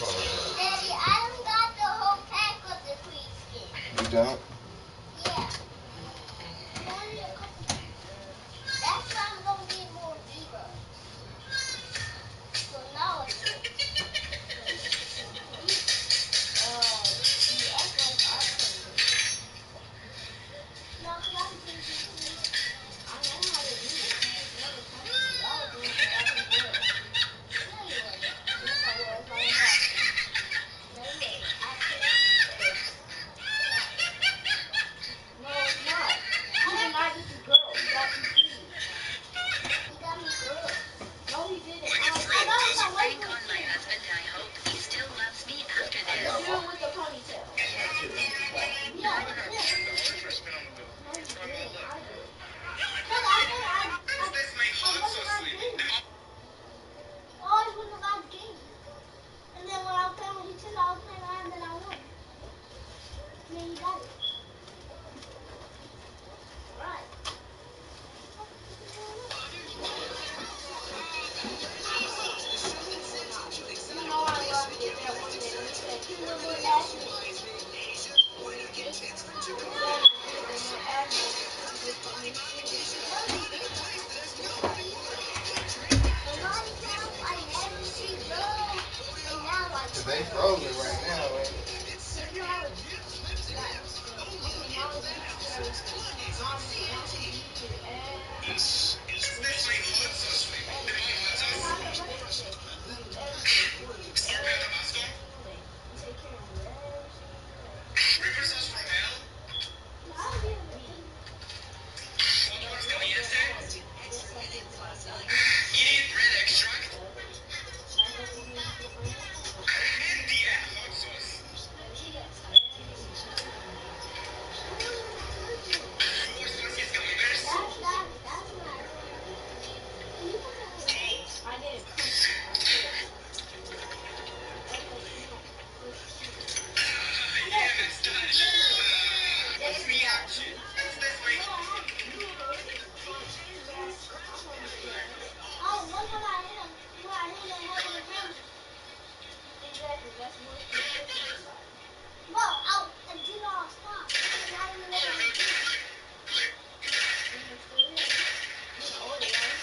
Daddy, I don't got the whole pack of the free skin. You don't? Yeah. Only a couple pieces. That's why I'm gonna get more bigger. So now it's good. You act like I can. No, because I'm thinking. I know how to do it. You just never come to me. I was doing it back in jail. No, you wasn't. Yes, I was. I was acting. No, you wasn't. Acting is not. No, it's not. You did not get this girl. He got you cheating. He got me girl. No, he didn't. I got some white girl. On my husband, I hope he still loves me after this. The dude with the ponytail. Yeah, that's it. No, you didn't. I did. Because I said I wasn't allowed games. I always wasn't allowed games. And then when I was playing with Nintendo, I was playing around and then I won. And then you got it. Right. You know I love it that one day when he said, "Can you more active?" Cause they frozen right now, ain't it? Exactly, that's what it's inside. Well, I did not stop. And I don't know what I did. And you're still here. You know what it was.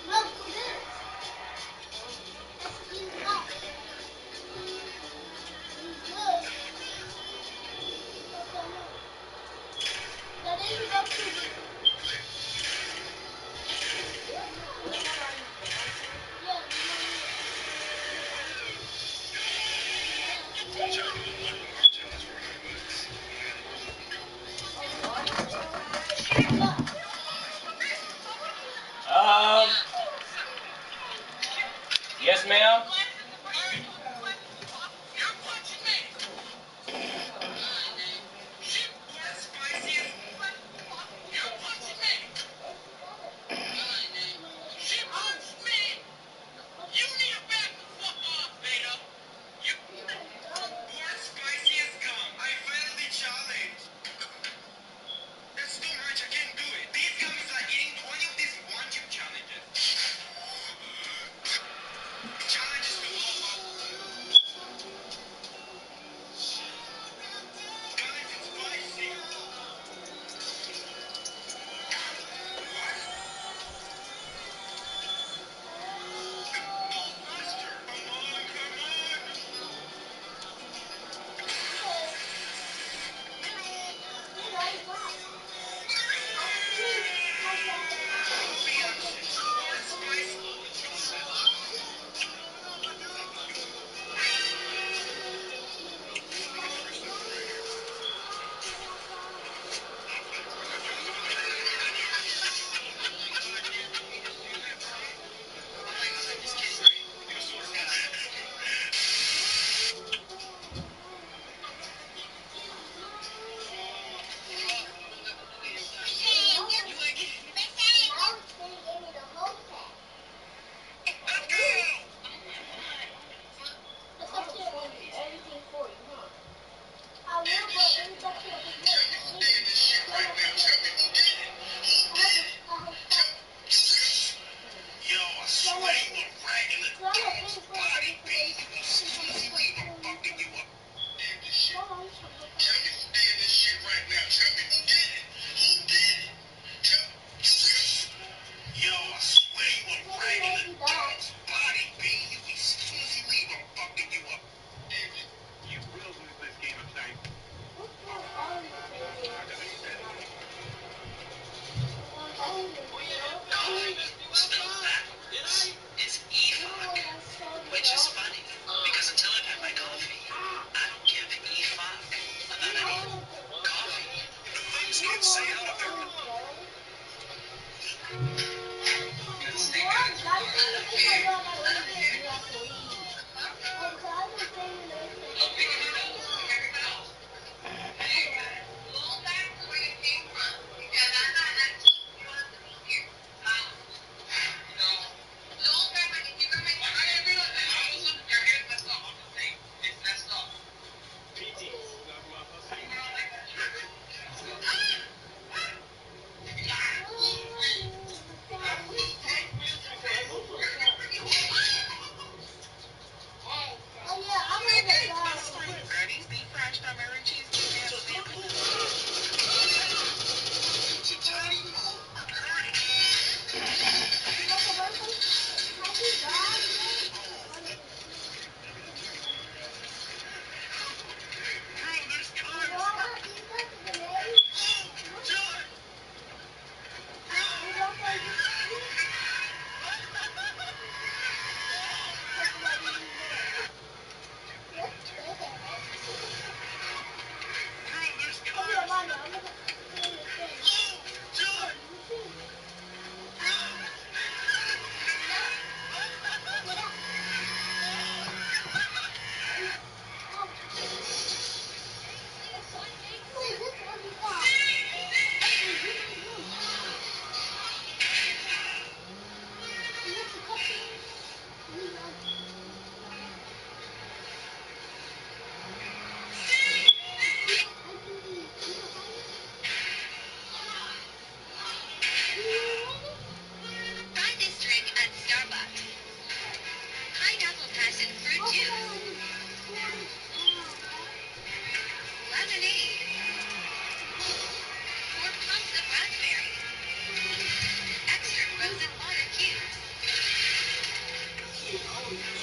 No, for this. That's easy up. Good. Now then you go to Yes, ma'am. Challenges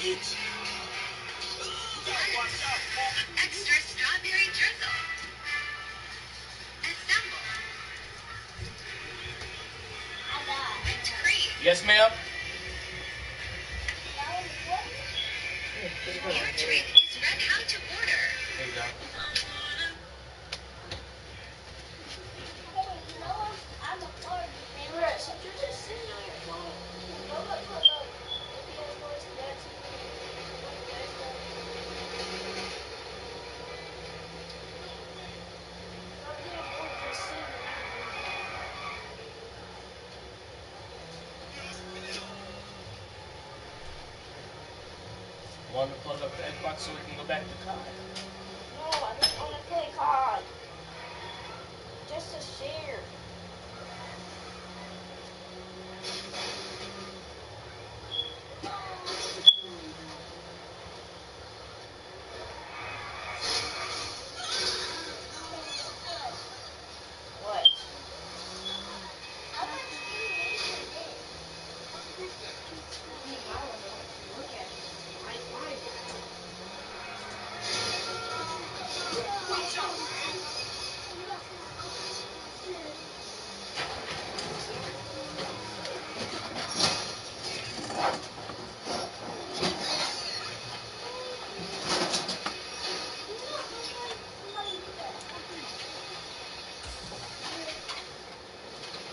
bitch. Extra strawberry drizzle. Assemble. I got Whipped cream. Yes, ma'am. that one before. Your drink is ready. How to order. There you go. Hey, you know I'm a part of the family. Right, since you're just sitting on your phone, go look put the PS4 to that TV. Look at that stuff. I'm getting bored just sitting around doing that. Want to plug up the Xbox so we can go back to COD? No, I don't want to play COD. Just to share. What? How much do you need for this? I don't know. Look at it. I find it.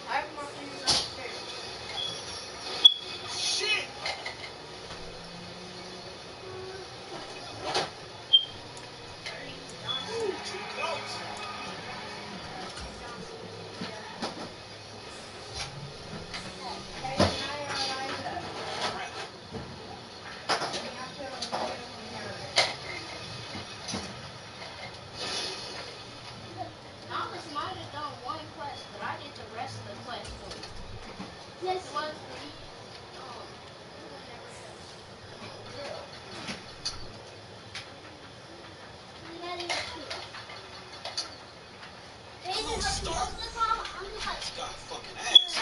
I have more things upstairs. Shit! Ooh, too close. Thomas might have done one quest, but I did the rest of the quest for him. Yes. It was me and whoever the girl. You gotta get two. Good start. This guy fucking ass.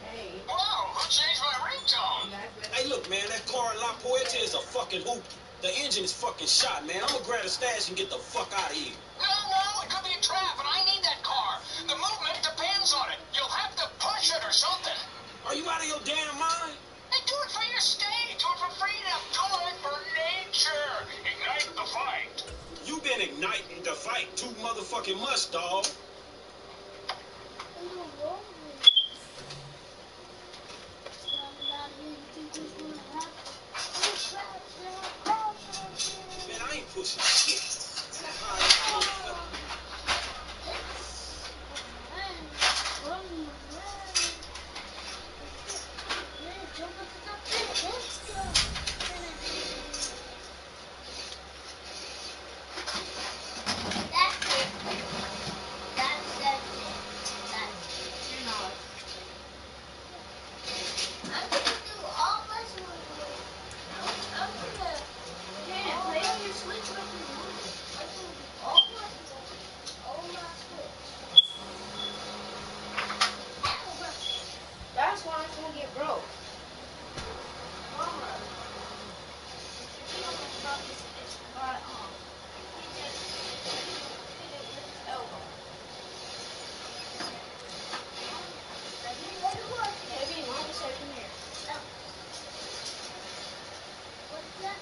Hey. Hello, who changed my ringtone? Hey, look, man, that car in La Puerta is a fucking hoop. The engine is fucking shot, man. I'm gonna grab a stash and get the fuck out of here. No, it could be a trap, and I need that car. The movement depends on it. You'll have to push it or something. Are you out of your damn mind? Hey, do it for your state. Do it for freedom. Do it for nature. Ignite the fight. You been igniting the fight too motherfucking much, dawg. Man, I ain't pushing shit. All right, That's why it's gonna get broke. Mama, if you know much about this, it's by he just hit it with his elbow. Baby, Mama said come here. What's that?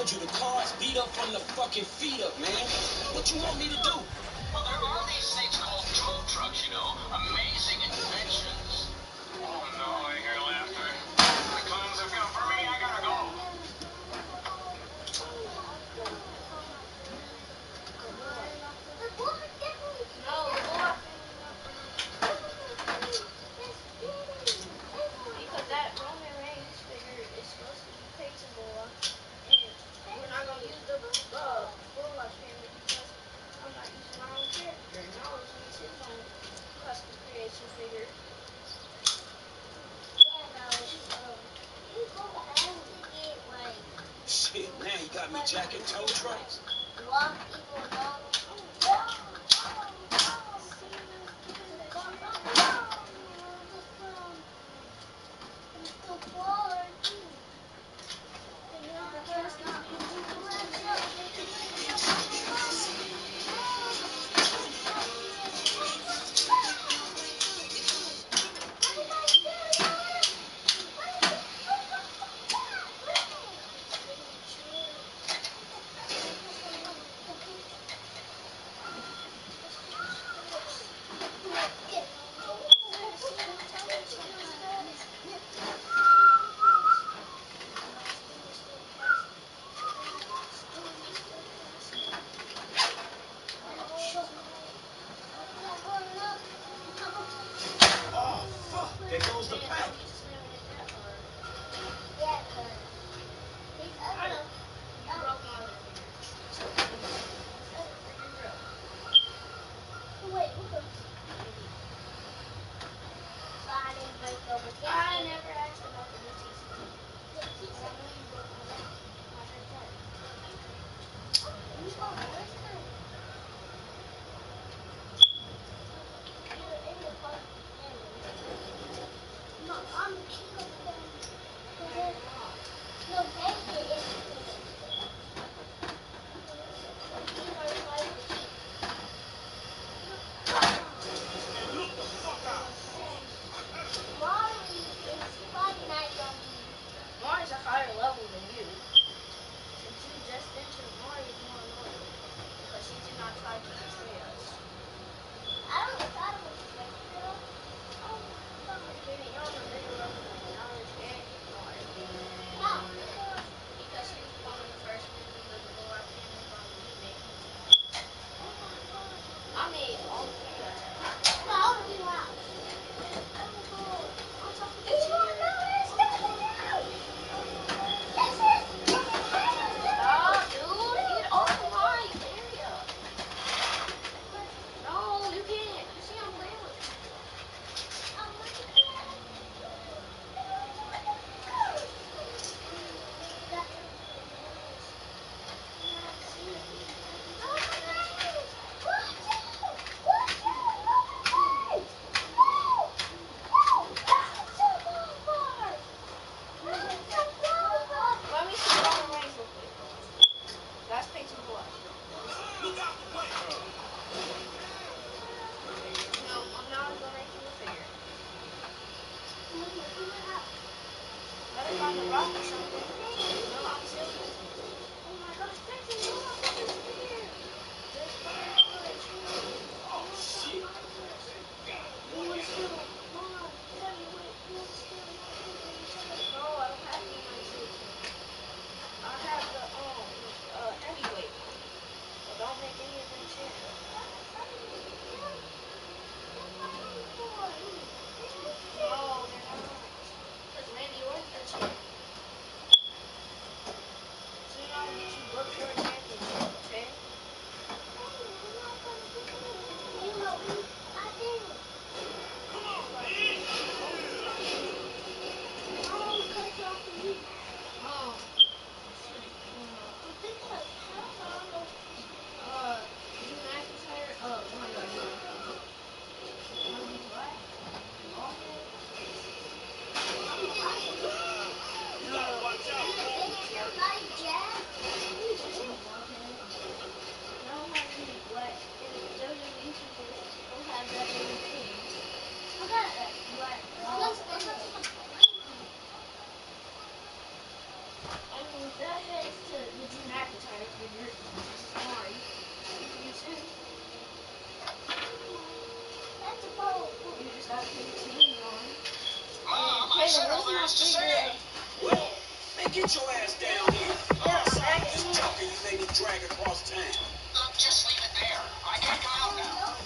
told you the car's beat up from the fucking feet up, man. What you want me to do? Well, there are these things called tow trucks, you know. Amazing inventions. Oh, no, I hear laughter. The clowns have come for me. I gotta go. Because that Roman Reigns figure is supposed to be paintable, and we're not gonna use the full watch payment because I'm not using my own character, and I always use his own custom creation figure. Shit, now you got me jacking tow trucks. Oh, fuck. There goes the pack. You broke my other figure. Figure broke. I never asked about the Batista. But I know you broke my red part. No, you're not. And look the fuck out. Mari's a higher level than you. Since you just entered, Mari is more annoying. Because she did not try to betray us. Baby, you're on a bigger level than me. I understand Mari. Because he was one of the first members of the Blowout family by me making him. I made all three of them. On top of the chair. Stop, dude. Get off of my area. No, you can't. You see I'm playing with you. Let me see Roman Reigns real quick. That's painting blood. Look out the way. No, I'm not gonna make you a figure. Better find a rock or something. No, I'm still painting it. Oh my gosh, painting blood. Look at here. There's fire blood. Oh, shit. You want to steal my heavyweight? You want to steal my heavyweight title? No, I don't have the United States one. I have the heavyweight one. So don't make any of them champ. No, they're not. Because Randy Orton's the champ. that all there is to say. Well, man, get your ass down here. I'm outside with some junk and you made me drag across town. Look, just leave it there. I can come out now.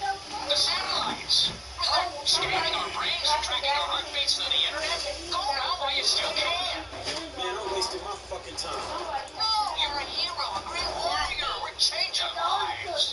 The satellites. They're scanning our brains and tracking our heartbeats through the internet. Go now while you still can. Man, I'm wasting my fucking time. No, you're a hero, a great warrior. We're changing lives.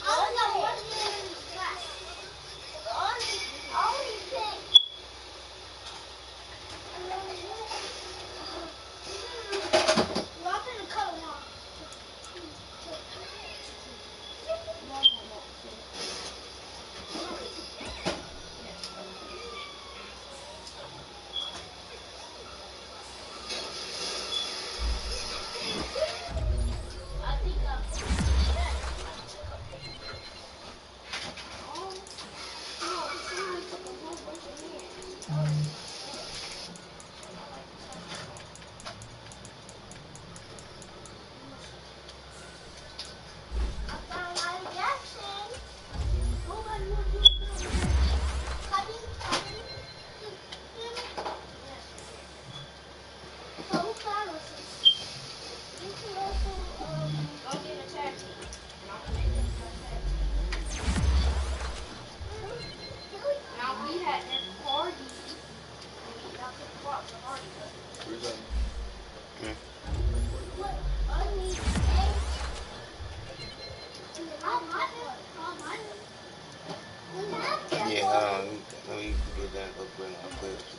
Yeah, hold on. Let me get that open real quick.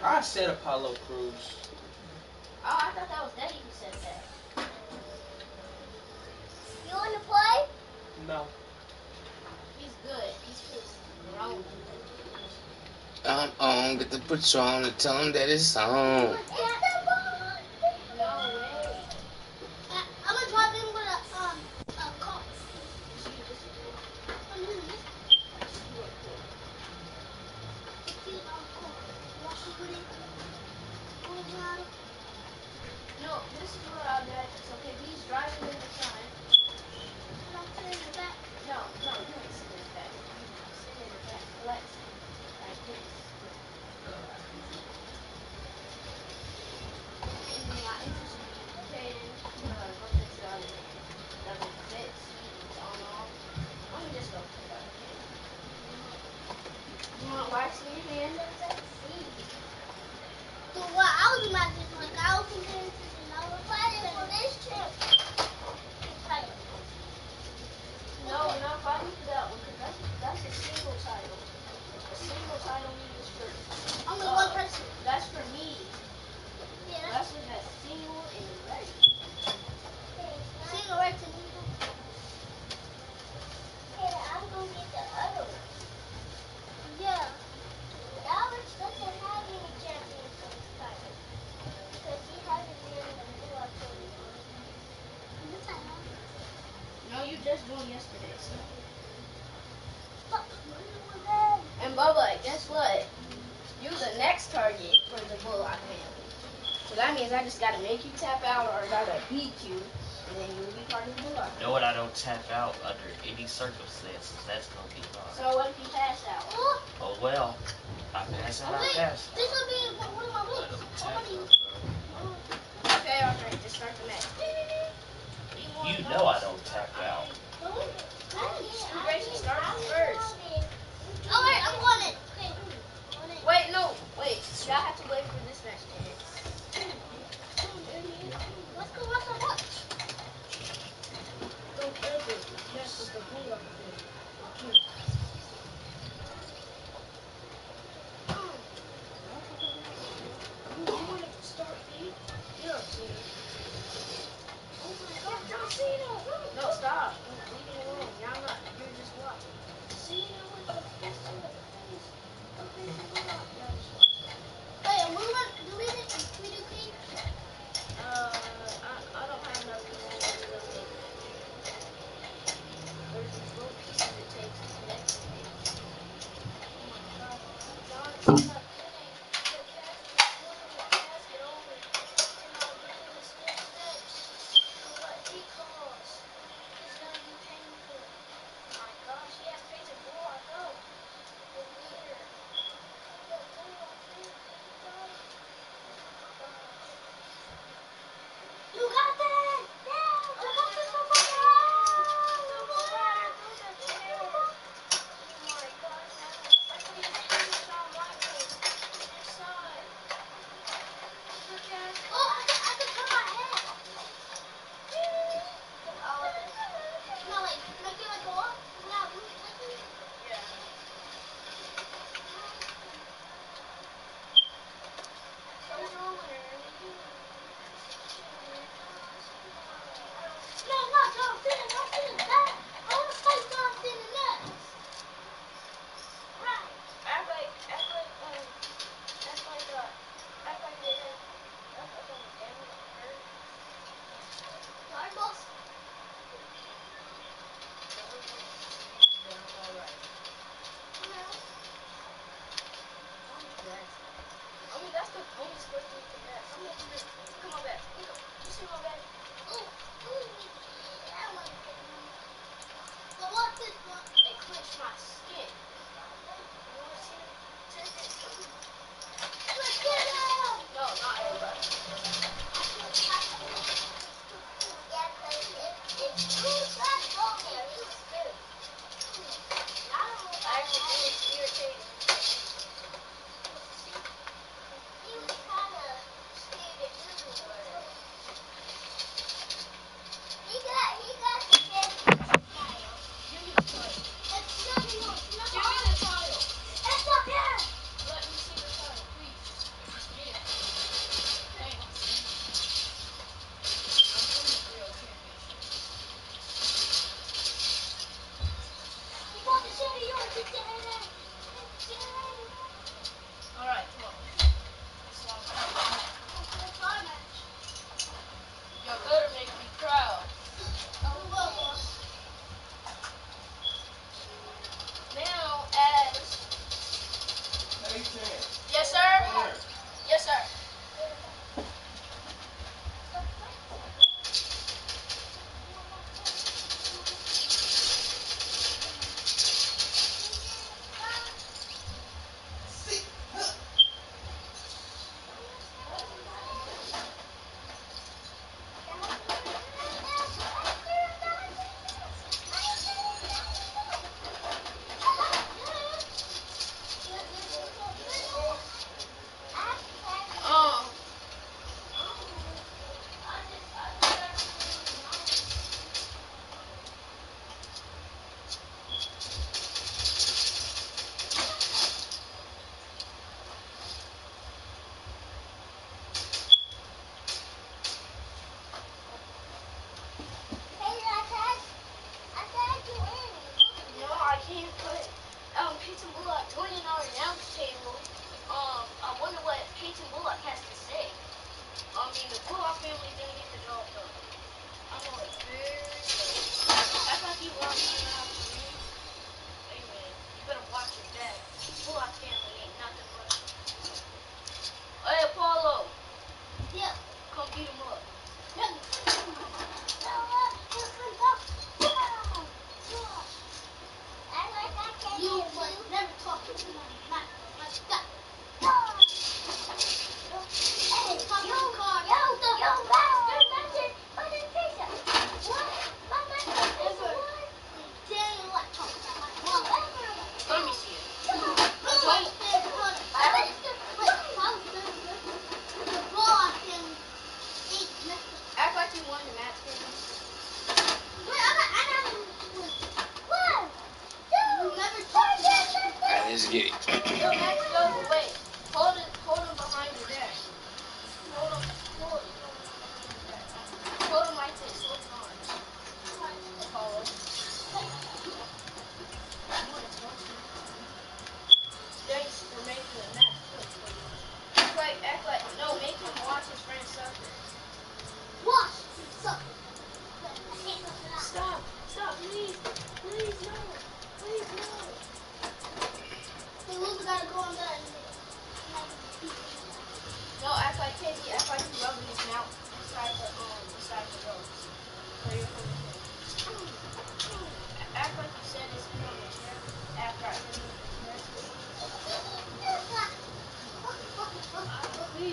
I said Apollo Crews. Oh, I thought that was Daddy who said that. You wanna play? No. He's good. He's just grown. I'm on. Get the Patron and tell him that it's on. No way. I'm gonna drive in with a car. Just use this one. I'm using this one. Just do it quick. Just use our car. Watch me put it. No, this is what our dad does. Okay, he's driving in the front. And I'm sitting in the back. No, you ain't sitting in the back. I'm sitting in the back, flexing. Like this. And then my interest would be, Kaden, go fix the other man. Doesn't fit, he's on off. Let me just go pick up Kaden. You want wax in your hand? So what I was imagining, like I was comparing to another fighting for this trip. No, we're not fighting for that one because that's a single title. A single title means for only one person. That's for me. Yeah. That's when that's single and ready. Single right to me. Hey, I'm gonna get the other one. Yeah. Alex doesn't have any championship title because he hasn't been in the blue October. No, you just won yesterday, so. And Bubba, guess what? You're the next target for the Bullock family. So that means I just gotta make you tap out or I gotta beat you, and then you'll be part of the Bullock family. No, what I don't tap out under any circumstances. That's gonna be fine. So what if you pass out? Oh well. I pass out, I pass out. This will be one of my I rules. don't tap out. Okay, alright, just start the match. You know I don't tap out. Gracie, start first. Alright, I'm going in. Okay. Wait, no, wait. Y'all have to wait for this match to end. Let's go watch our watch. Don't ever mess with the Bullock thing. You want to start me? Yeah, Cena. Oh my God, John Cena! No, stop. Leave me alone. You're just watching. Cena with the fist in the face. Okay, yeah, just watch. Wait, and do we do King? I don't have enough pieces to do them big match. There's little pieces it takes to next stage. Oh my God. John Cena pinning the casket over. And now doing the step steps. And what he calls is gonna be painful. My gosh, he has pain to blow out though. The leader of the Bullock family. Oh my gosh. You got this! Yeah! You got this, Papa! Oh my gosh, he's Shawn Michaels inside. Look at it. Oh, I can turn my head. No, like, make it like go up without moving like this? Yeah. So who's your winner? No, not John Cena. John Cena. I want to fight John Cena next. Right. Act like I'm down or hurt. Sorry, boss. Down, alright. No. That's the only sport you can pass. Come on back. Here you go. You see my bag? Ooh, yeah, I want to get one. But what's this one? It clenched my skin. You want to see it? Take it. Let's get him! No, not everybody. Yeah, because it's too fast. Yeah, he was stiff. Actually, he was irritating. He was kind of scared to do the work. He got scared to do the title. Give me the title. It's not yours. Give me the title. It's not yours. Let me see the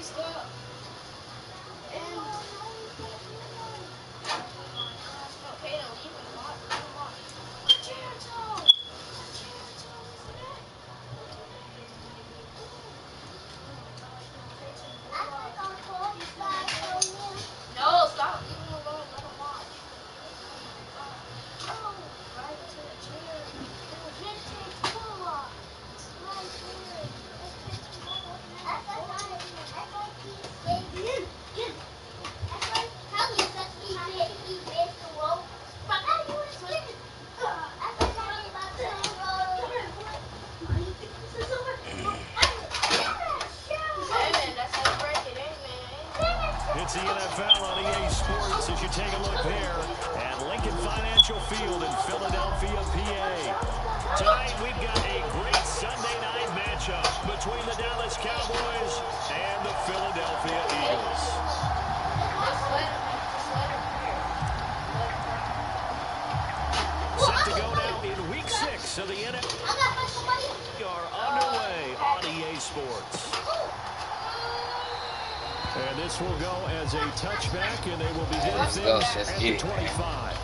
stuff. And okay, now leave him. No, stop. Leave him alone. Let him watch. Right into the chair. Just take Noah. Right there. It's the NFL on EA Sports as you take a look there at Lincoln Financial Field in Philadelphia, PA. Tonight we've got a great Sunday night matchup between the Dallas Cowboys and the Philadelphia Eagles. Set to go now in Week 6 of the NFL. We are underway on EA Sports. And this will go as a touchback, and they will begin things at the 25.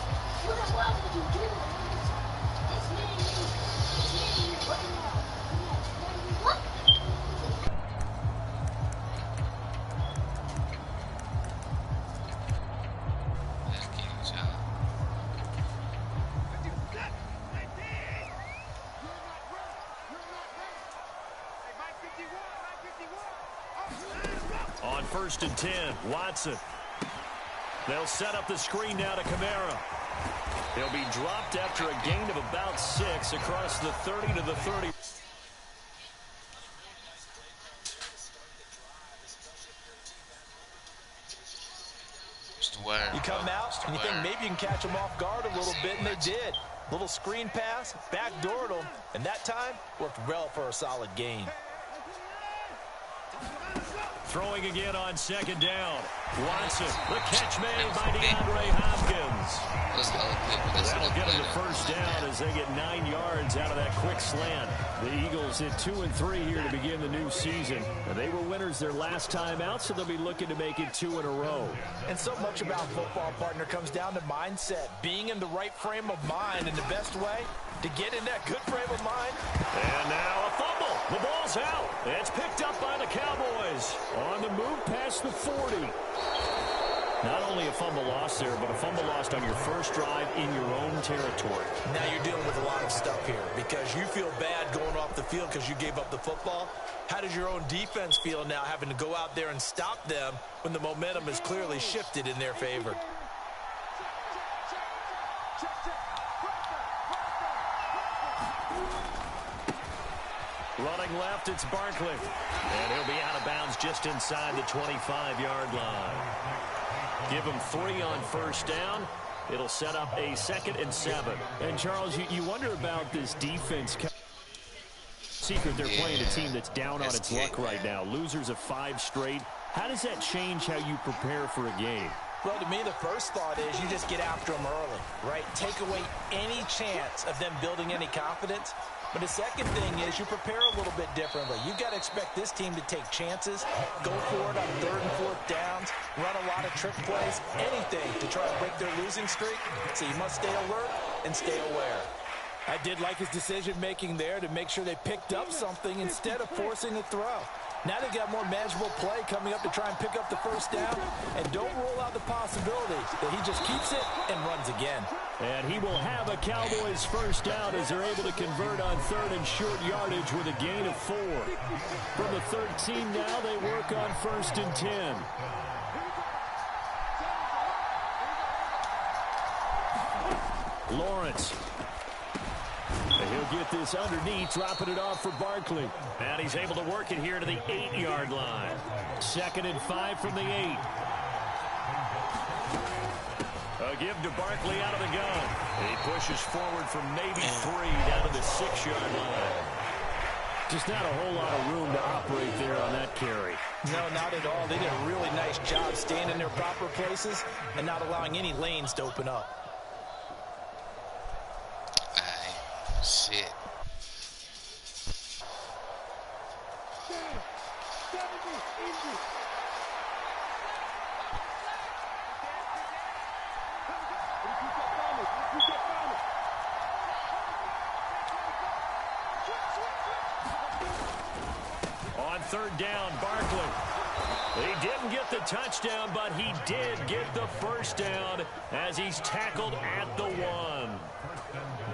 On 1st and 10, Watson. They'll set up the screen now to Kamara. He'll be dropped after a gain of about 6 across the 30 to the 30. You come out and you think maybe you can catch them off guard a little bit, and they did. Little screen pass, backdoored them, and that time worked well for a solid gain. Throwing again on 2nd down. Watson, the catch made by DeAndre Hopkins. That'll get him the 1st down as they get 9 yards out of that quick slant. The Eagles hit 2 and 3 here to begin the new season. They were winners their last time out, so they'll be looking to make it 2 in a row. And so much about football, partner, comes down to mindset. Being in the right frame of mind, and the best way to get in that good frame of mind. And now a fumble. The ball's out. It's picked up by the Cowboys. On the move past the 40. Not only a fumble lost there, but a fumble lost on your first drive in your own territory. Now you're dealing with a lot of stuff here because you feel bad going off the field because you gave up the football. How does your own defense feel now having to go out there and stop them when the momentum is clearly shifted in their favor? Running left, it's Barkley. And he'll be out of bounds just inside the 25-yard line. Give him 3 on 1st down. It'll set up a 2nd and 7. And, Charles, you wonder about this defense. Secret, they're playing a team that's down on its luck right now. Losers of 5 straight. How does that change how you prepare for a game? Well, to me, the first thought is you just get after them early, right? Take away any chance of them building any confidence. But the second thing is you prepare a little bit differently. You've got to expect this team to take chances, go for it on 3rd and 4th downs, run a lot of trick plays, anything to try to break their losing streak. So you must stay alert and stay aware. I did like his decision-making there to make sure they picked up something instead of forcing a throw. Now they got more manageable play coming up to try and pick up the 1st down. And don't rule out the possibility that he just keeps it and runs again. And he will have a Cowboys 1st down as they're able to convert on 3rd and short yardage with a gain of 4. From the 13 now, they work on 1st and 10. Lawrence. He'll get this underneath, dropping it off for Barkley. And he's able to work it here to the 8-yard line. 2nd and 5 from the 8. A give to Barkley out of the gun. He pushes forward from maybe 3 down to the 6-yard line. Just not a whole lot of room to operate there on that carry. No, not at all. They did a really nice job staying in their proper places and not allowing any lanes to open up. Shit. third down. Barkley. He didn't get the touchdown, but he did get the first down as he's tackled at the 1.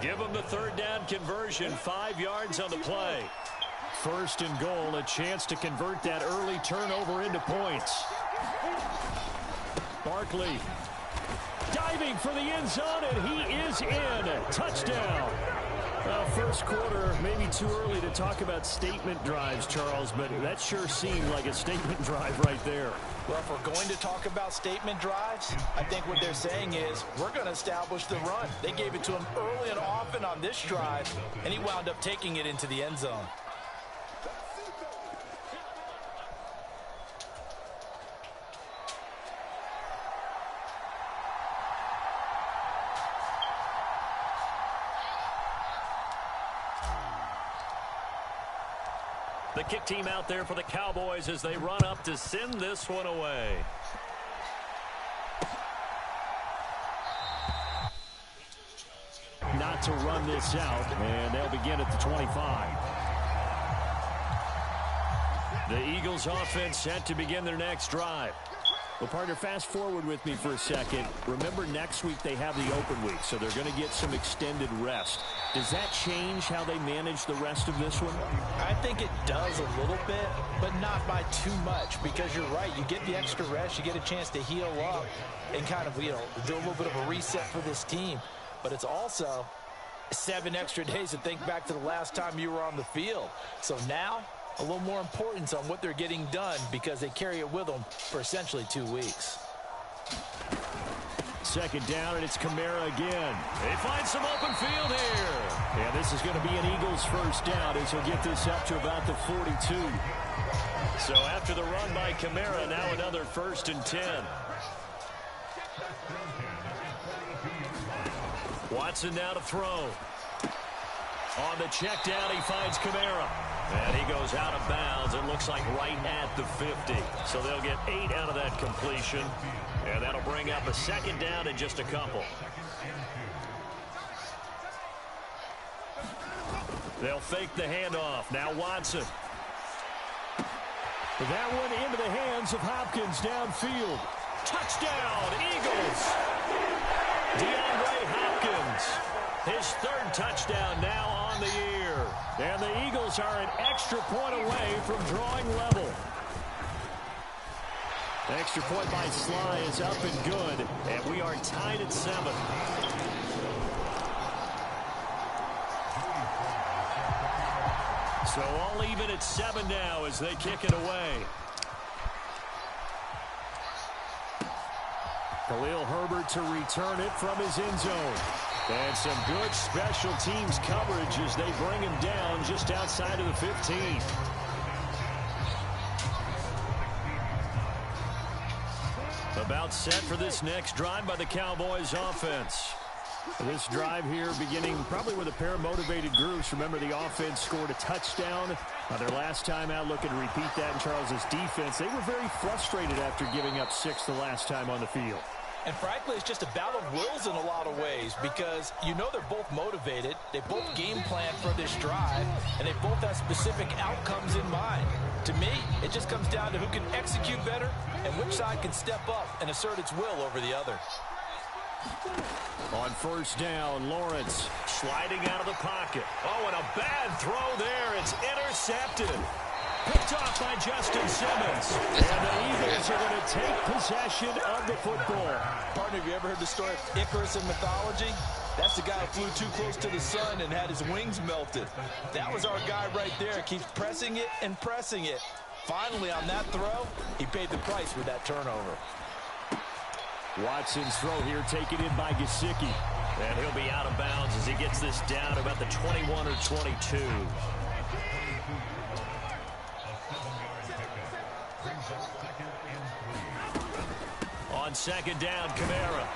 Give him the third down conversion, 5 yards on the play. First and goal, a chance to convert that early turnover into points. Barkley diving for the end zone, and he is in. Touchdown. First quarter, maybe too early to talk about statement drives, Charles, but that sure seemed like a statement drive right there. Well, if we're going to talk about statement drives, I think what they're saying is we're going to establish the run. They gave it to him early and often on this drive, and he wound up taking it into the end zone. The kick team out there for the Cowboys as they run up to send this one away. Not to run this out, and they'll begin at the 25. The Eagles offense set to begin their next drive. Well, partner, fast forward with me for a second. Remember, next week they have the open week, so they're going to get some extended rest. Does that change how they manage the rest of this one? I think it does a little bit, but not by too much, because you're right. You get the extra rest, you get a chance to heal up and kind of, do a little bit of a reset for this team. But it's also 7 extra days to think back to the last time you were on the field. So now, a little more importance on what they're getting done because they carry it with them for essentially 2 weeks. Second down, and it's Kamara again. They find some open field here. And this is going to be an Eagles first down as he'll get this up to about the 42. So after the run by Kamara, now another 1st and 10. Watson now to throw. On the check down, he finds Kamara. And he goes out of bounds. It looks like right at the 50. So they'll get 8 out of that completion. And that'll bring up a second down in just a couple. They'll fake the handoff. Now Watson. That one into the hands of Hopkins downfield. Touchdown, Eagles. DeAndre Hopkins. His 3rd touchdown now on the year. And the Eagles are an extra point away from drawing level. Extra point by Sly is up and good. And we are tied at 7. So all even at 7 now as they kick it away. Khalil Herbert to return it from his end zone. And some good special teams coverage as they bring him down just outside of the 15. About set for this next drive by the Cowboys offense. This drive here beginning probably with a pair of motivated groups. Remember, the offense scored a touchdown their last time out. Looking to repeat that in Charles's defense. They were very frustrated after giving up 6 the last time on the field. And frankly, it's just a battle of wills in a lot of ways because they're both motivated. They both game plan for this drive, and they both have specific outcomes in mind. To me, it just comes down to who can execute better and which side can step up and assert its will over the other. On first down, Lawrence sliding out of the pocket. Oh, and a bad throw there. It's intercepted. Picked off by Justin Simmons. And the Eagles are going to take possession of the football. Partner, have you ever heard the story of Icarus in mythology? That's the guy who flew too close to the sun and had his wings melted. That was our guy right there. Keeps pressing it and pressing it. Finally, on that throw, he paid the price with that turnover. Watson's throw here taken in by Gesicki. And he'll be out of bounds as he gets this down about the 21 or 22. On second down, Kamara.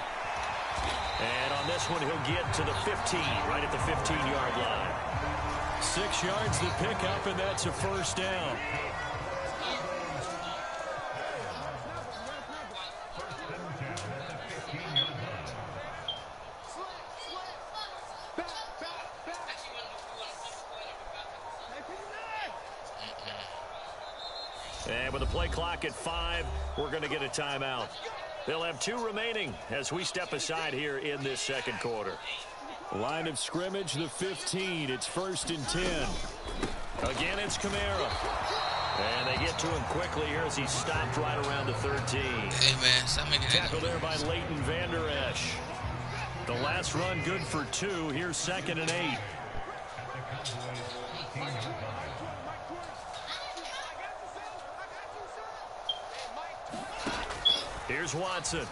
And on this one, he'll get to the 15, right at the 15-yard line. 6 yards to pick up, and that's a first down. And with the play clock at 5, we're going to get a timeout. They'll have 2 remaining as we step aside here in this second quarter. Line of scrimmage, the 15. It's 1st and 10. Again, it's Kamara. And they get to him quickly here as he's stopped right around the 13. Hey, man, stop making that. Tackle there by Leighton Vander Esch. The last run good for 2. Here's 2nd and 8. Here's Watson.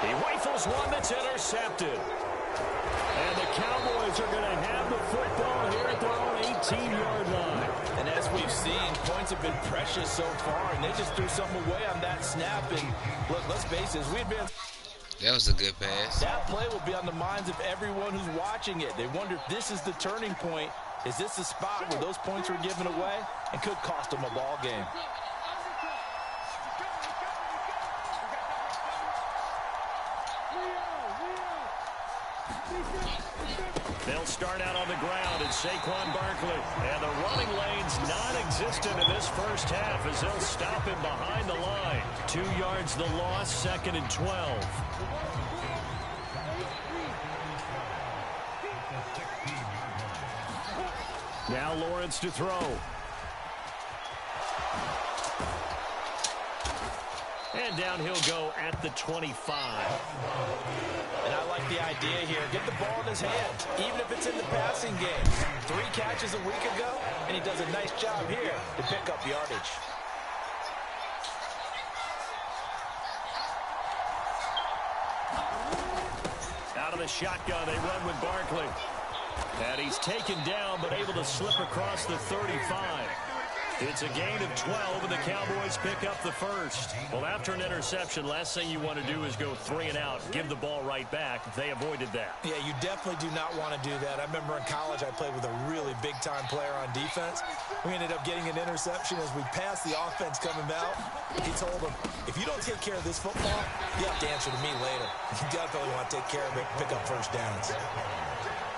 He rifles one that's intercepted. And the Cowboys are going to have the football here at their own 18-yard line. And as we've seen, points have been precious so far, and they just threw something away on that snap. And look, let's face it, we advanced. That was a good pass. That play will be on the minds of everyone who's watching it. They wonder if this is the turning point. Is this the spot where those points were given away and could cost them a ball game? They'll start out on the ground at Saquon Barkley. And the running lane's non-existent in this first half as they'll stop him behind the line. 2 yards the loss, 2nd and 12. Now Lawrence to throw. And down he'll go at the 25. And I like the idea here. Get the ball in his hands, even if it's in the passing game. 3 catches a week ago, and he does a nice job here to pick up yardage. Out of the shotgun, they run with Barkley. And he's taken down, but able to slip across the 35. It's a gain of 12, and the Cowboys pick up the first. Well, after an interception, last thing you want to do is go 3 and out, give the ball right back. They avoided that. Yeah, you definitely do not want to do that. I remember in college I played with a really big-time player on defense. We ended up getting an interception as we passed the offense coming out. He told him, if you don't take care of this football, you have to answer to me later. You definitely want to take care of it, pick up first downs.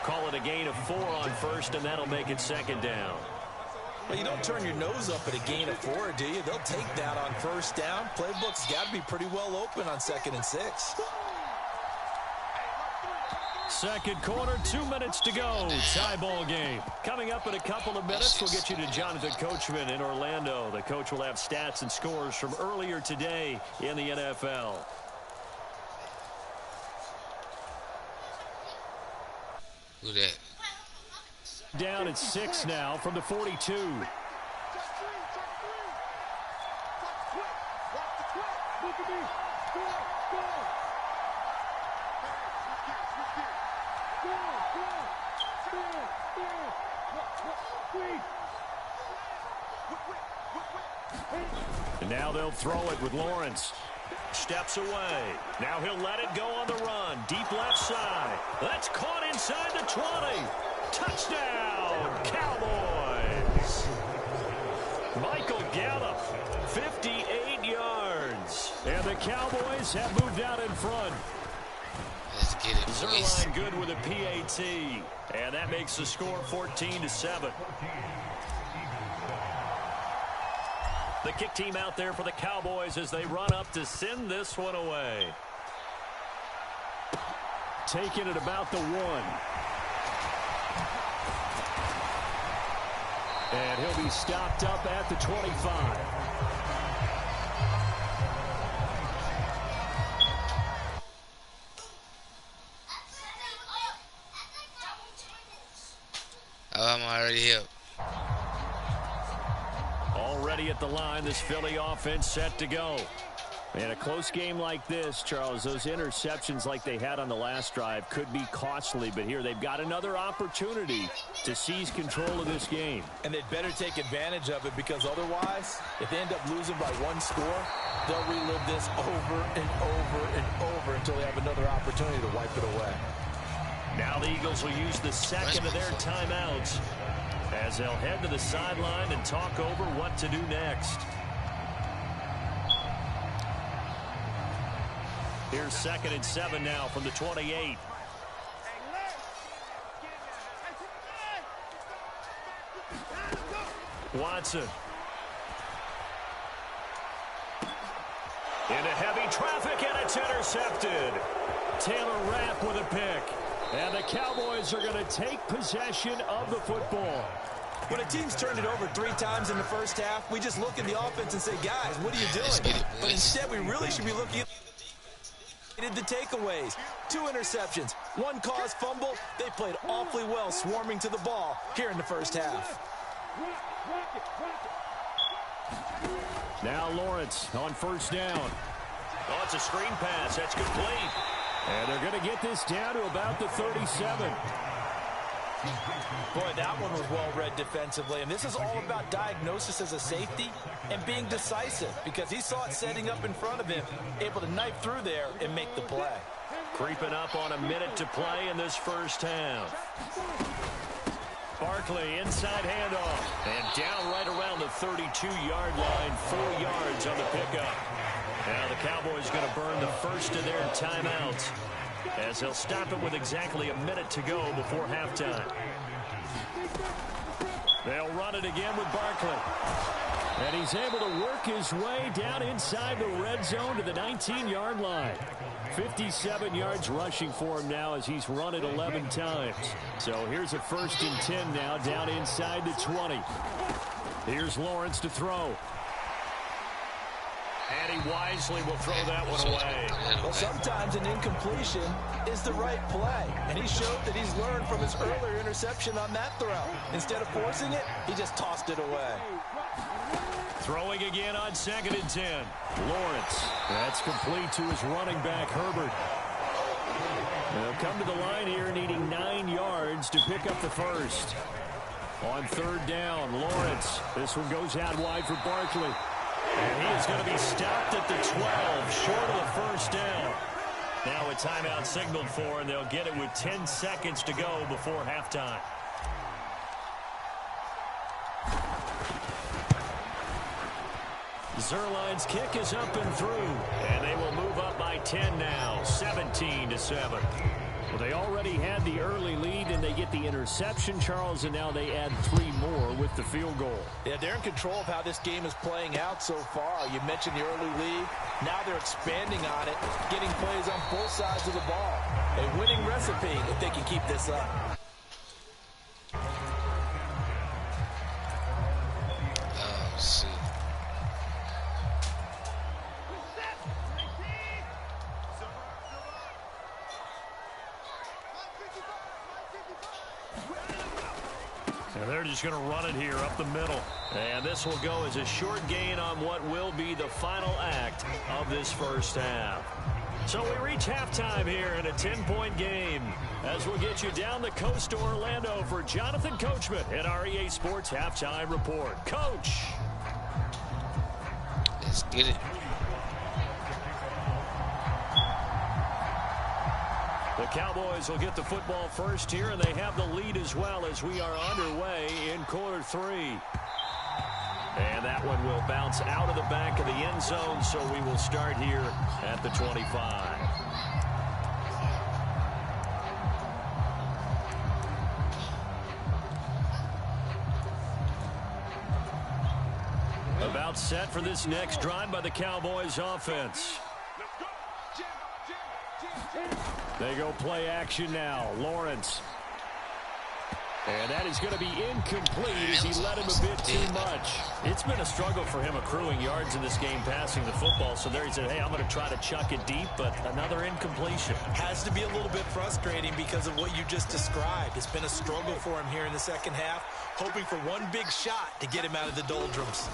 Call it a gain of 4 on first, and that'll make it 2nd down. Well, you don't turn your nose up at a gain of 4, do you? They'll take that on first down. Playbook's got to be pretty well open on 2nd and 6. Second quarter, 2 minutes to go. Tie ball game. Coming up in a couple of minutes, we'll get you to Jonathan Coachman in Orlando. The coach will have stats and scores from earlier today in the NFL. Who that? Down at 6 now from the 42. And now they'll throw it with Lawrence. Steps away. Now he'll let it go on the run. Deep left side. That's caught inside the 20. Touchdown, Cowboys. Michael Gallup, 58 yards. And the Cowboys have moved out in front. Let's get it, boys. Zerline good with a PAT. And that makes the score 14-7. The kick team out there for the Cowboys as they run up to send this one away. Taking it about the 1. And he'll be stopped up at the 25. Oh, I'm already here. Already at the line, this Philly offense set to go. In a close game like this, Charles, those interceptions like they had on the last drive could be costly, but here they've got another opportunity to seize control of this game. And they'd better take advantage of it, because otherwise, if they end up losing by 1 score, they'll relive this over and over and over until they have another opportunity to wipe it away. Now the Eagles will use the second of their timeouts as they'll head to the sideline and talk over what to do next. Here's 2nd and 7 now from the 28. Watson. Into heavy traffic, and it's intercepted. Taylor Rapp with a pick. And the Cowboys are going to take possession of the football. When a team's turned it over 3 times in the first half, we just look at the offense and say, guys, what are you doing? But instead, we really should be looking at the takeaways. 2 interceptions, 1 caused fumble. They played awfully well swarming to the ball here in the first half. Now Lawrence on first down. Oh, it's a screen pass. That's complete. And they're going to get this down to about the 37. Boy, that one was well-read defensively, and this is all about diagnosis as a safety and being decisive because he saw it setting up in front of him, able to knife through there and make the play. Creeping up on a minute to play in this first half. Barkley, inside handoff, and down right around the 32-yard line, 4 yards on the pickup. Now the Cowboys going to burn the first of their timeouts as they'll stop it with exactly a minute to go before halftime. They'll run it again with Barkley. And he's able to work his way down inside the red zone to the 19-yard line. 57 yards rushing for him now as he's run it 11 times. So here's a 1st and 10 now down inside the 20. Here's Lawrence to throw. And he wisely will throw that one away. Well, sometimes an incompletion is the right play. And he showed that he's learned from his earlier interception on that throw. Instead of forcing it, he just tossed it away. Throwing again on 2nd and 10. Lawrence. That's complete to his running back, Herbert. They'll come to the line here needing 9 yards to pick up the first. On 3rd down, Lawrence. This one goes out wide for Barkley. And he is going to be stopped at the 12, short of the first down. Now a timeout signaled for, and they'll get it with 10 seconds to go before halftime. Zerline's kick is up and through, and they will move up by 10 now, 17-7. Well, they already had the early lead, and they get the interception, Charles, and now they add 3 more with the field goal. Yeah, they're in control of how this game is playing out so far. You mentioned the early lead. Now they're expanding on it, getting plays on both sides of the ball. A winning recipe if they can keep this up. See. And they're just going to run it here up the middle. And this will go as a short gain on what will be the final act of this first half. So we reach halftime here in a 10-point game as we'll get you down the coast to Orlando for Jonathan Coachman at our EA Sports Halftime Report. Coach. Let's get it. The Cowboys will get the football first here, and they have the lead as well as we are underway in quarter 3. And that one will bounce out of the back of the end zone, so we will start here at the 25. About set for this next drive by the Cowboys offense. They go play action now. Lawrence. And that is going to be incomplete as he led him a bit too much. It's been a struggle for him accruing yards in this game passing the football. So there he said, hey, I'm going to try to chuck it deep, but another incompletion. Has to be a little bit frustrating because of what you just described. It's been a struggle for him here in the second half, hoping for one big shot to get him out of the doldrums.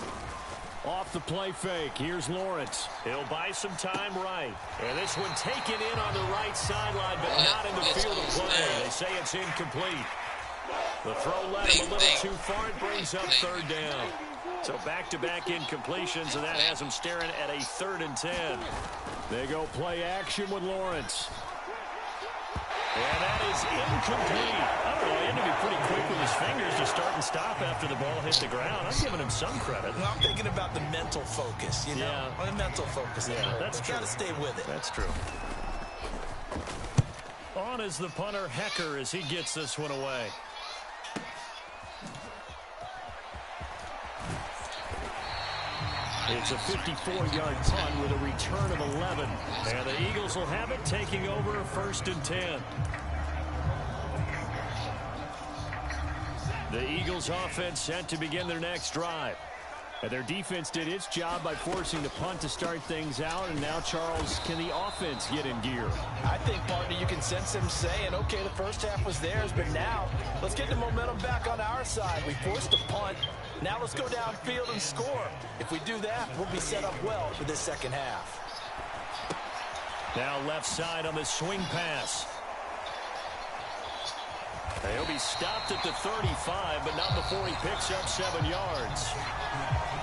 Off the play fake, here's Lawrence. He'll buy some time right. And this one taken in on the right sideline, but not in the field of play. They say it's incomplete. The throw led him a little too far. It brings up 3rd down. So back-to-back incompletions, and that has him staring at a 3rd and 10. They go play action with Lawrence. And that is incomplete. I don't know, he had to be pretty quick with his fingers to start and stop after the ball hit the ground. I'm giving him some credit. Well, I'm thinking about the mental focus, you know? Yeah. The mental focus. Yeah, that's true. Got to stay with it. That's true. On is the punter, Hecker, as he gets this one away. It's a 54-yard punt with a return of 11. And the Eagles will have it, taking over 1st and 10. The Eagles offense set to begin their next drive. And their defense did its job by forcing the punt to start things out. And now, Charles, can the offense get in gear? I think, partner, you can sense them saying, okay, the first half was theirs, but now let's get the momentum back on our side. We forced a punt. Now let's go downfield and score. If we do that, we'll be set up well for this second half. Now left side on the swing pass. He'll be stopped at the 35, but not before he picks up 7 yards.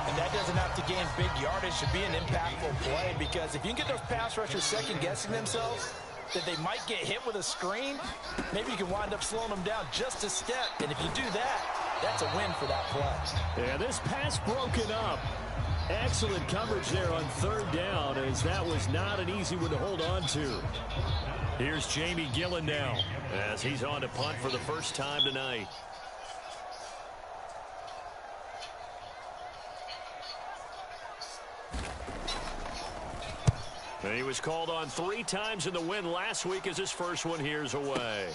And that doesn't have to gain big yardage to be an impactful play, because if you can get those pass rushers second-guessing themselves, that they might get hit with a screen, maybe you can wind up slowing them down just a step. And if you do that, that's a win for that play. Yeah, this pass broken up. Excellent coverage there on 3rd down, as that was not an easy one to hold on to. Here's Jamie Gillen now, as he's on to punt for the first time tonight. And he was called on 3 times in the win last week, as his first one here's away.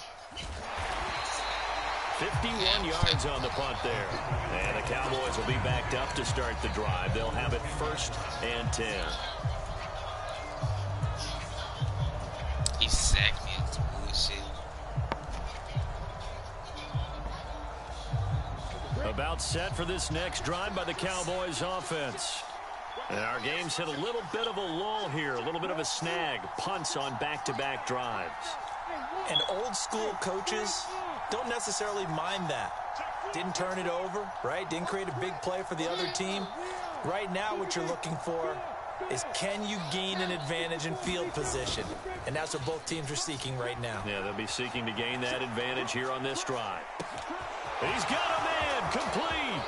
51 yards on the punt there. And the Cowboys will be backed up to start the drive. They'll have it 1st and 10. He sacked me. It's bullshit. About set for this next drive by the Cowboys offense. And our game's hit a little bit of a lull here, a little bit of a snag. Punts on back-to-back drives. And old-school coaches don't necessarily mind that. Didn't turn it over, right? Didn't create a big play for the other team. Right now what you're looking for is, can you gain an advantage in field position? And that's what both teams are seeking right now. Yeah, they'll be seeking to gain that advantage here on this drive. He's got a man complete.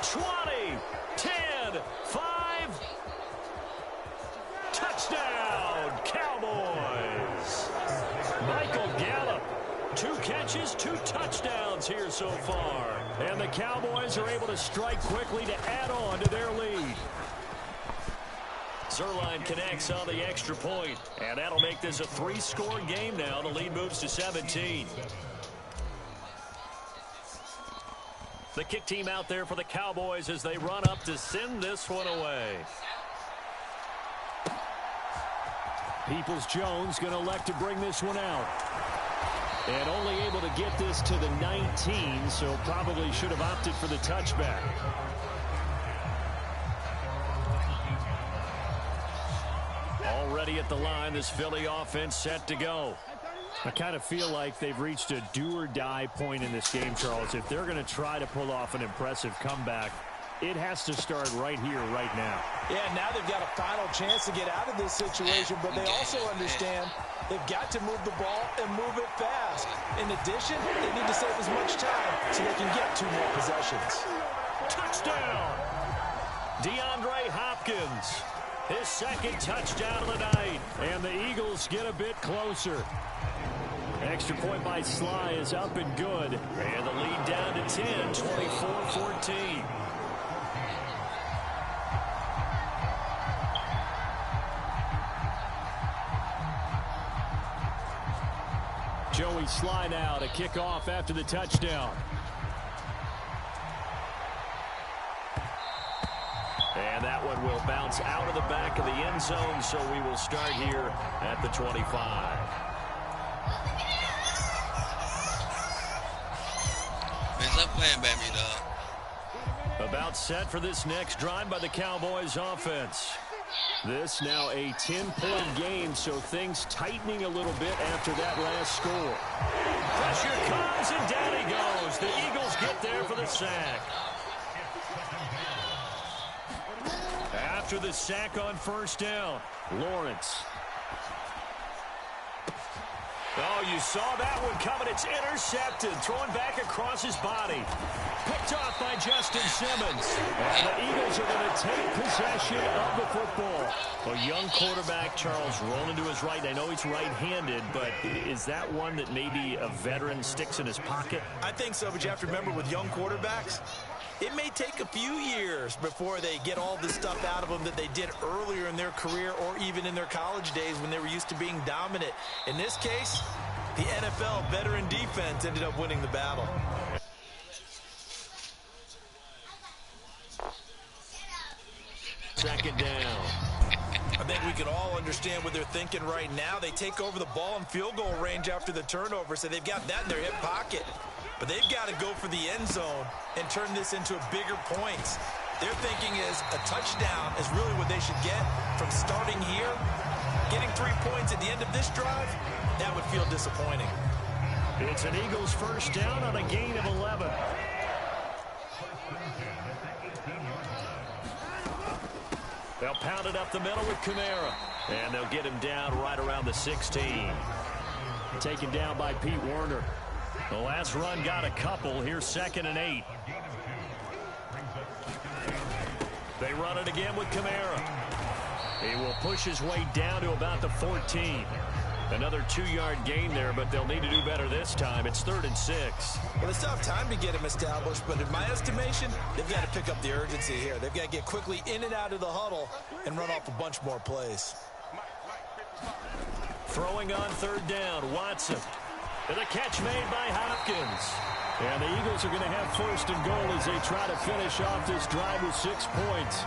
20, 10, 5. Touchdown, Cowboys. Michael Gallup. 2 catches, 2 touchdowns here so far. And the Cowboys are able to strike quickly to add on to their lead. Zerline connects on the extra point, and that'll make this a 3-score game now. The lead moves to 17. The kick team out there for the Cowboys as they run up to send this one away. Peoples-Jones going to elect to bring this one out. And only able to get this to the 19, so probably should have opted for the touchback. Already at the line, this Philly offense set to go. I kind of feel like they've reached a do-or-die point in this game, Charles. If they're going to try to pull off an impressive comeback, it has to start right here, right now. Yeah, now they've got a final chance to get out of this situation, but they also understand they've got to move the ball and move it fast. In addition, they need to save as much time so they can get 2 more possessions. Touchdown! DeAndre Hopkins, his 2nd touchdown of the night, and the Eagles get a bit closer. Extra point by Sly is up and good, and the lead down to 10, 24-14. Joey Sly now to kick off after the touchdown. And that one will bounce out of the back of the end zone, so we will start here at the 25. Man, stop playing by me, dog. About set for this next drive by the Cowboys offense. This now a 10-point game, so things tightening a little bit after that last score. Pressure comes, and down he goes. The Eagles get there for the sack. After the sack on 1st down, Lawrence. Oh, you saw that one coming. It's intercepted. Thrown back across his body. Picked off by Justin Simmons. And the Eagles are going to take possession of the football. A young quarterback, Charles, rolling to his right. I know he's right-handed, but is that one that maybe a veteran sticks in his pocket? I think so, but you have to remember with young quarterbacks, It may take a few years before they get all the stuff out of them that they did earlier in their career or even in their college days when they were used to being dominant. In this case, the NFL veteran defense ended up winning the battle. Second down. I think we can all understand what they're thinking right now. They take over the ball in field goal range after the turnover, so they've got that in their hip pocket. But they've got to go for the end zone and turn this into a bigger points. Their thinking is a touchdown is really what they should get from starting here. Getting 3 points at the end of this drive, that would feel disappointing. It's an Eagles first down on a gain of 11. They'll pound it up the middle with Kamara. And they'll get him down right around the 16. Taken down by Pete Werner. The last run got a couple. Here's 2nd and 8. They run it again with Kamara. He will push his way down to about the 14. Another 2-yard gain there, but they'll need to do better this time. It's 3rd and 6. Well, they still have time to get him established, but in my estimation, they've got to pick up the urgency here. They've got to get quickly in and out of the huddle and run off a bunch more plays. Throwing on 3rd down, Watson. And the catch made by Hopkins. And the Eagles are going to have 1st and goal as they try to finish off this drive with 6 points.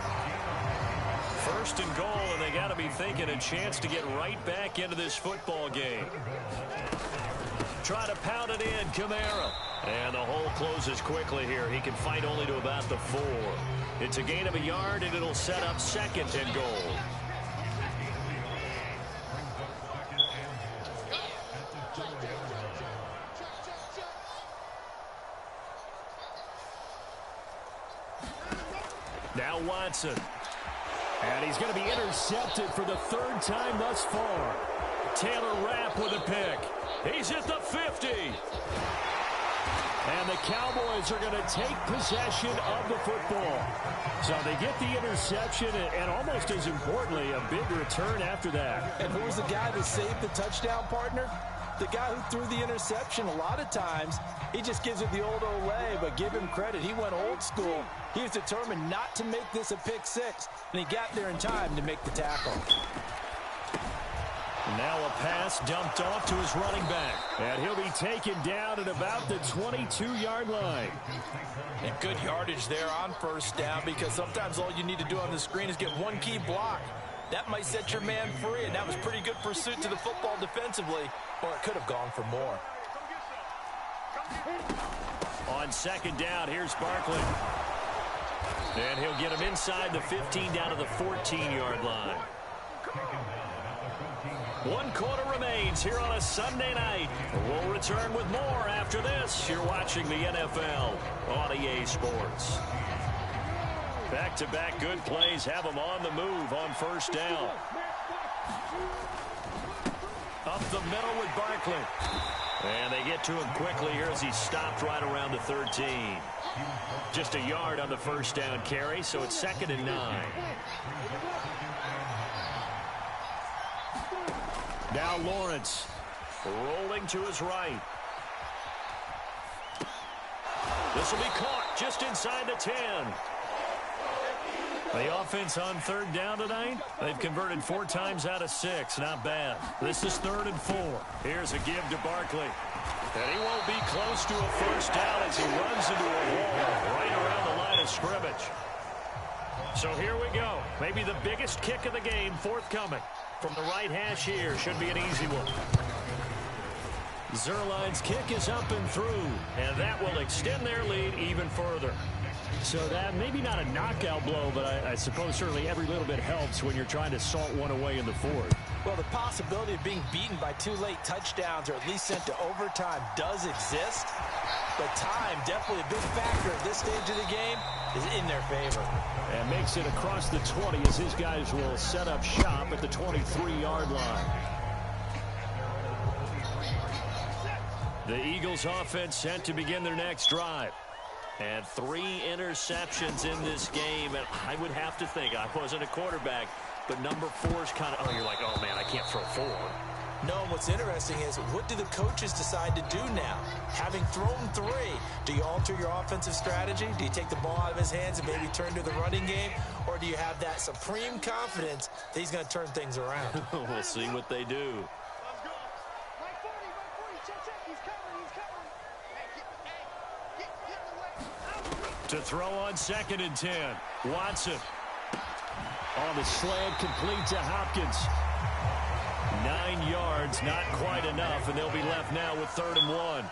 1st and goal, and they got to be thinking a chance to get right back into this football game. Try to pound it in, Kamara. And the hole closes quickly here. He can fight only to about the 4. It's a gain of a yard, and it'll set up 2nd and goal. Now Watson. And he's going to be intercepted for the 3rd time thus far. Taylor Rapp with a pick. He's at the 50. And the Cowboys are going to take possession of the football. So they get the interception and almost as importantly, a big return after that. And who was the guy that saved the touchdown, partner? The guy who threw the interception. A lot of times, he just gives it the old Olay, but give him credit. He went old school. He was determined not to make this a pick 6, and he got there in time to make the tackle. Now a pass dumped off to his running back. And he'll be taken down at about the 22-yard line. And good yardage there on 1st down, because sometimes all you need to do on the screen is get one key block. That might set your man free, and that was pretty good pursuit to the football defensively, or it could have gone for more. On 2nd down, here's Barkley. And he'll get him inside the 15 down to the 14-yard line. 1 quarter remains here on a Sunday night. We'll return with more after this. You're watching the NFL on EA Sports. Back-to-back good plays have them on the move on 1st down. Up the middle with Barkley. And they get to him quickly here as he's stopped right around the 13. Just a yard on the 1st down carry, so it's 2nd and 9. Now Lawrence rolling to his right. This will be caught just inside the 10. The offense on 3rd down tonight, they've converted 4 times out of 6. Not bad. This is 3rd and 4. Here's a give to Barkley. And he won't be close to a 1st down as he runs into a wall right around the line of scrimmage. So here we go. Maybe the biggest kick of the game forthcoming. From the right hash here, should be an easy one. Zerline's kick is up and through, and that will extend their lead even further. So that maybe not a knockout blow, but I suppose certainly every little bit helps when you're trying to salt one away in the 4th. Well, the possibility of being beaten by 2 late touchdowns or at least sent to overtime does exist. But time, definitely a big factor at this stage of the game, is in their favor. And makes it across the 20 as his guys will set up shop at the 23-yard line. The Eagles offense set to begin their next drive. And 3 interceptions in this game. And I would have to think, I wasn't a quarterback, but number 4 is kind of, oh, you're like, oh, man, I can't throw 4. No, what's interesting is what do the coaches decide to do now? Having thrown 3, do you alter your offensive strategy? Do you take the ball out of his hands and maybe turn to the running game? Or do you have that supreme confidence that he's going to turn things around? We'll see what they do. To throw on 2nd and 10. Watson. On the slant, complete to Hopkins. 9 yards, not quite enough, and they'll be left now with 3rd and 1.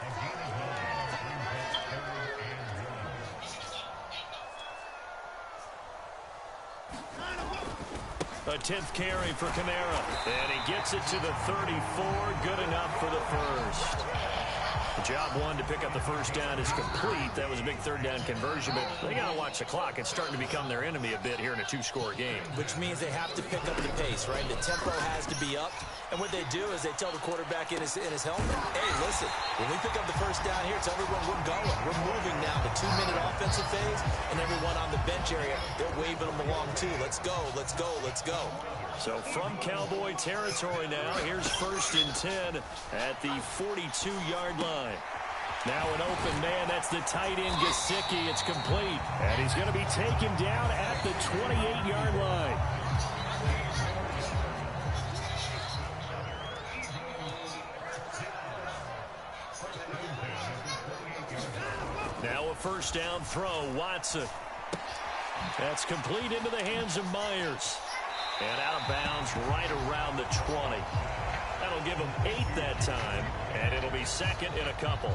A 10th carry for Kamara, and he gets it to the 34. Good enough for the first. Job 1 to pick up the first down is complete. That was a big 3rd down conversion, but they got to watch the clock. It's starting to become their enemy a bit here in a 2-score game. Which means they have to pick up the pace, right? The tempo has to be up. And what they do is they tell the quarterback in his helmet, hey, listen, when we pick up the first down here, tell everyone we're going. We're moving now. The 2-minute offensive phase, and everyone on the bench area, they're waving them along too. Let's go, let's go, let's go. So from Cowboy territory now, here's 1st and 10 at the 42-yard line. Now an open man, that's the tight end Gesicki. It's complete, and he's going to be taken down at the 28-yard line. Now a 1st down throw, Watson. That's complete into the hands of Myers. And out of bounds right around the 20. That'll give him 8 that time, and it'll be 2nd and a couple.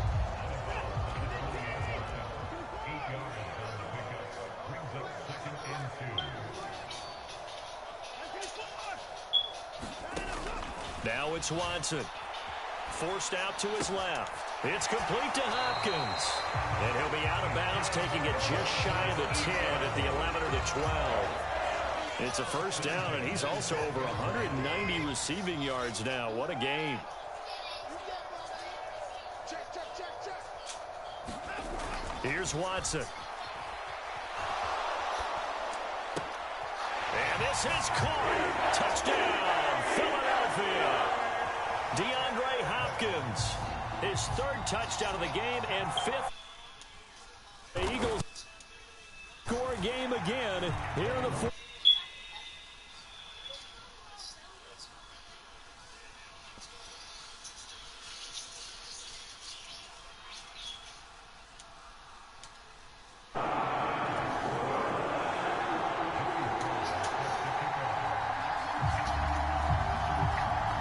Now it's Watson. Forced out to his left. It's complete to Hopkins. And he'll be out of bounds, taking it just shy of the 10 at the 11 or the 12. It's a 1st down, and he's also over 190 receiving yards now. What a game. Here's Watson. And this is caught. Touchdown, Philadelphia. DeAndre Hopkins. His 3rd touchdown of the game and 5th. The Eagles score a game again here in the 4th.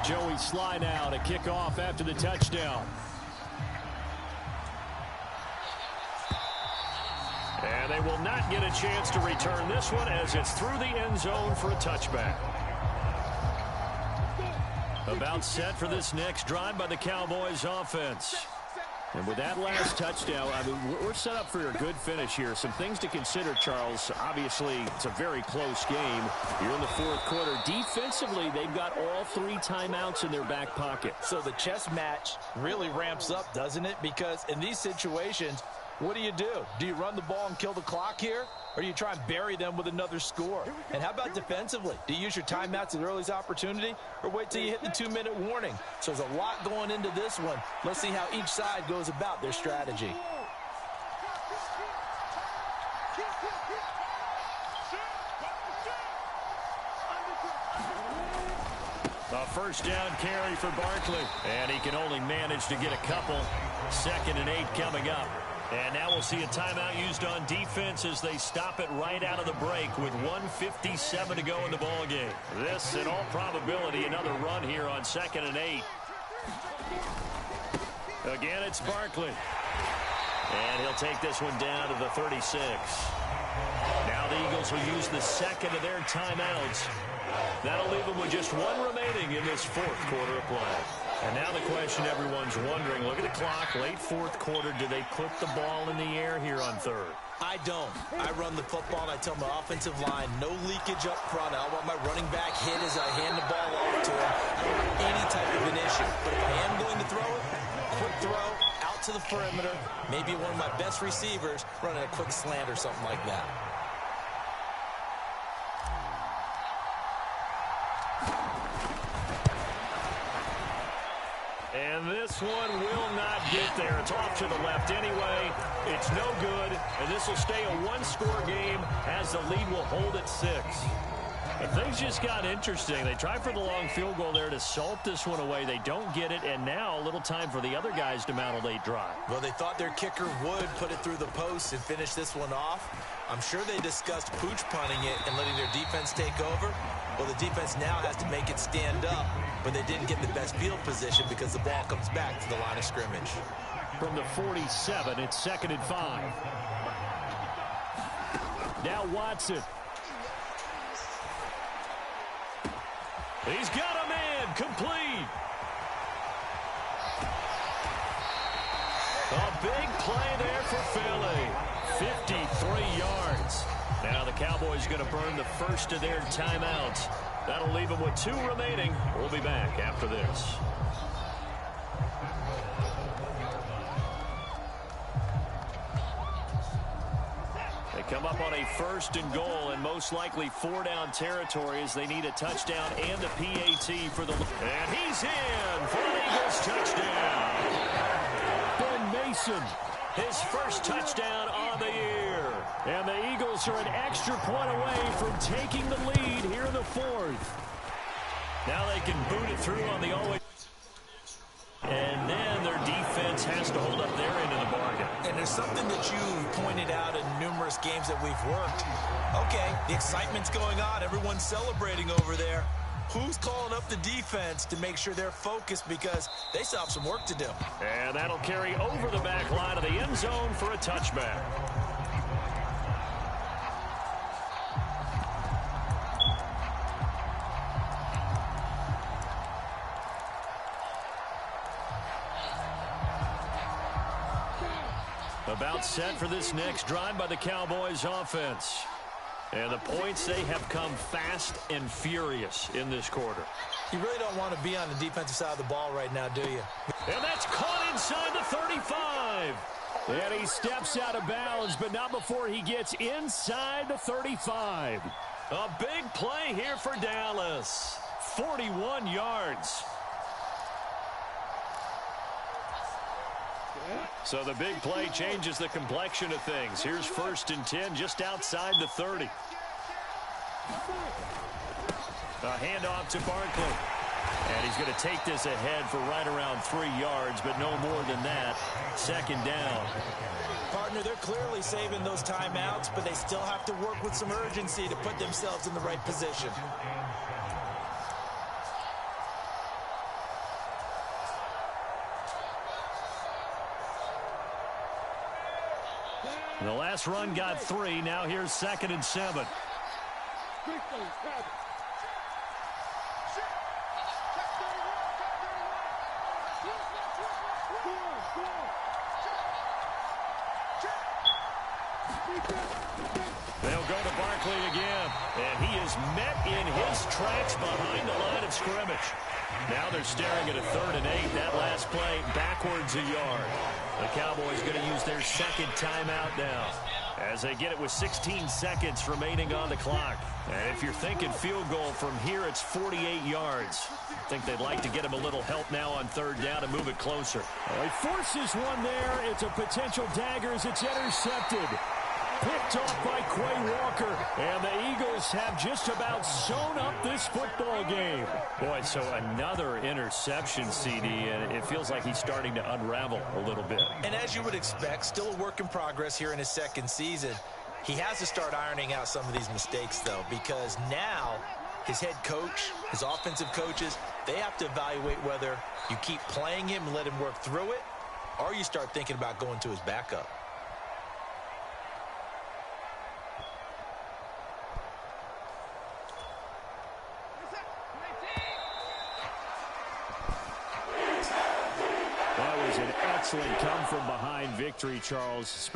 Joey Sly now to kick off after the touchdown. And they will not get a chance to return this one as it's through the end zone for a touchback. About set for this next drive by the Cowboys offense. And with that last touchdown, I mean, we're set up for a good finish here. Some things to consider, Charles. Obviously, it's a very close game. You're in the 4th quarter. Defensively, they've got all 3 timeouts in their back pocket. So the chess match really ramps up, doesn't it? Because in these situations, what do? Do you run the ball and kill the clock here? Or do you try and bury them with another score? And how about defensively? Do you use your timeouts at the earliest opportunity? Or wait till you hit the 2-minute warning? So there's a lot going into this one. Let's see how each side goes about their strategy. A 1st down carry for Barkley. And he can only manage to get a couple. 2nd and 8 coming up. And now we'll see a timeout used on defense as they stop it right out of the break with 1:57 to go in the ballgame. This, in all probability, another run here on 2nd and 8. Again, it's Barkley. And he'll take this one down to the 36. Now the Eagles will use the 2nd of their timeouts. That'll leave them with just 1 remaining in this 4th quarter of play. And now the question everyone's wondering, look at the clock, late 4th quarter, do they put the ball in the air here on 3rd? I don't. I run the football, and I tell my offensive line, no leakage up front. I don't want my running back hit as I hand the ball over to him. I don't want any type of an issue. But if I am going to throw it, quick throw, out to the perimeter, maybe one of my best receivers running a quick slant or something like that. this one will not get there. It's off to the left anyway. It's no good, and this will stay a one-score game as the lead will hold at 6. But things just got interesting. They try for the long field goal there to salt this one away. They don't get it, and now a little time for the other guys to mount a late drive. Well, they thought their kicker would put it through the post and finish this one off. I'm sure they discussed pooch punting it and letting their defense take over. Well, the defense now has to make it stand up, but they didn't get the best field position because the ball comes back to the line of scrimmage. From the 47, it's 2nd and 5. Now Watson. He's got a man, complete. A big play there for Philly. 53 yards. Now the Cowboys going to burn the first of their timeouts. That'll leave them with 2 remaining. We'll be back after this. They come up on a 1st and goal and most likely 4-down territory as they need a touchdown and a PAT for the... And he's in for an Eagles touchdown. Ben Mason, his first touchdown on the year. And the Eagles are an extra point away from taking the lead here in the 4th. Now they can boot it through on the always. And then their defense has to hold up their end of the bargain. And there's something that you've pointed out in numerous games that we've worked. Okay, the excitement's going on. Everyone's celebrating over there. Who's calling up the defense to make sure they're focused because they still have some work to do? And that'll carry over the back line of the end zone for a touchback. About set for this next drive by the Cowboys offense. And the points, they have come fast and furious in this quarter. You really don't want to be on the defensive side of the ball right now, do you? And that's caught inside the 35. And he steps out of bounds, but not before he gets inside the 35. A big play here for Dallas. 41 yards. So the big play changes the complexion of things. Here's 1st and 10 just outside the 30. A handoff to Barkley. And he's going to take this ahead for right around 3 yards, but no more than that. 2nd down. Partner, they're clearly saving those timeouts, but they still have to work with some urgency to put themselves in the right position. The last run got 3. Now here's 2nd and 7. They'll go to Barkley again. And he is met in his tracks behind the line of scrimmage. Now they're staring at a 3rd and 8. That last play backwards a yard. The Cowboys going to use their 2nd timeout now as they get it with 16 seconds remaining on the clock. And if you're thinking field goal from here, it's 48 yards. I think they'd like to get him a little help now on 3rd down and move it closer. Well, he forces one there. It's a potential dagger as it's intercepted. Picked off by Quay Walker. And the Eagles have just about sewn up this football game. Boy, so another interception, CD, and it feels like he's starting to unravel a little bit. And as you would expect, still a work in progress here in his 2nd season. He has to start ironing out some of these mistakes, though, because now his head coach, his offensive coaches, they have to evaluate whether you keep playing him and let him work through it, or you start thinking about going to his backup. That was an excellent come-from-behind victory, Charles.